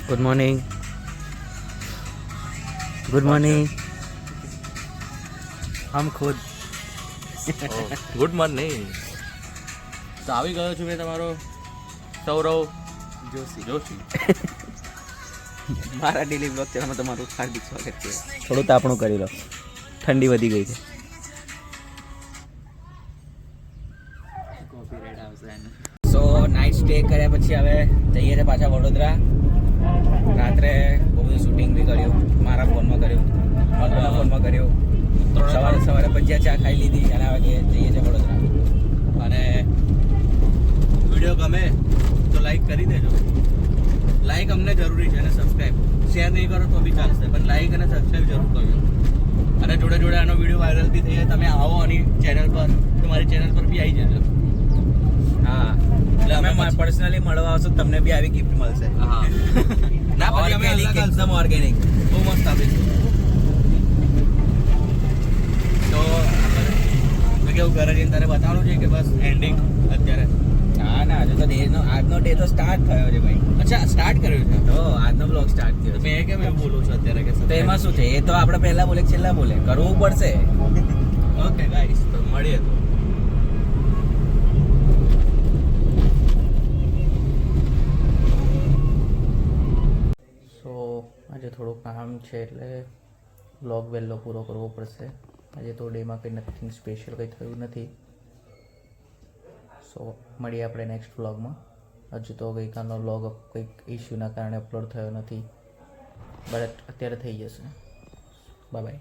Good morning. Good morning. હમ ખુદ. Good morning. તો આવી ગયો છું મેં તમારો સૌરવ જોશી. મારા ડેલી બ્લોગ ચેનલમાં તમારું હાર્દિક સ્વાગત છે. થોડું તાપણું કરી લો, ઠંડી વધી ગઈ છે. કોપીરાઇટ આવશે એનું. સો નાઇટ સ્ટે કર્યા પછી હવે જઈએ છીએ પાછા વડોદરા. રાત્રે બહુ બધું શૂટિંગ બી કર્યું, મારા ફોનમાં કર્યું, મધુના ફોનમાં કર્યું. સવારે ભજીયા ચા ખાઈ લીધી અને હવે જઈએ છીએ વડોદરા. અને વિડીયો ગમે તો લાઈક કરી દેજો. લાઈક અમને જરૂરી છે અને સબસ્ક્રાઈબ. શેર નહીં કરો તો બી ચાલશે, પણ લાઈક અને સબસ્ક્રાઈબ જરૂર કરજો. અને જોડે જોડે આનો વિડીયો વાયરલ બી થઈ જાય. તમે આવો આની ચેનલ પર તો મારી ચેનલ પર બી આવી જજો. હા, એટલે અમે પર્સનલી મળવા આવશો તમને બી આવી ગિફ્ટ મળશે. હા ના પછી અમે ઓર્ગેનિક, એકદમ ઓર્ગેનિક. બહુ મસ્ત આપીશું. તો મેં કેવું ઘરે જઈને તારે બતાવવાનું છે કે બસ એન્ડિંગ અત્યારે? હા ના, હજુ તો આજનો ડે તો સ્ટાર્ટ થયો છે ભાઈ. અચ્છા, સ્ટાર્ટ કર્યું છે. તો આજનો બ્લોગ સ્ટાર્ટ થયો તો છે. મેં કેમ એવું બોલું છું અત્યારે કે તો એમાં શું છે, એ તો આપણે પહેલા બોલે કે છેલ્લા બોલે, કરવું પડશે. ઓકે ગાઈસ, તો મળીએ તો. સો આજે થોડું કામ છે એટલે વ્લોગ વહેલો પૂરો કરવો પડશે. આજે તો ડેમાં કંઈ નથિંગ સ્પેશિયલ કંઈ થયું નથી. સો મળીએ આપણે નેક્સ્ટ વ્લોગમાં. હજુ તો ગઈકાલનો વ્લોગ કંઈક ઇશ્યુના કારણે અપલોડ થયો નથી, બટ અત્યારે થઈ જશે. Bye bye.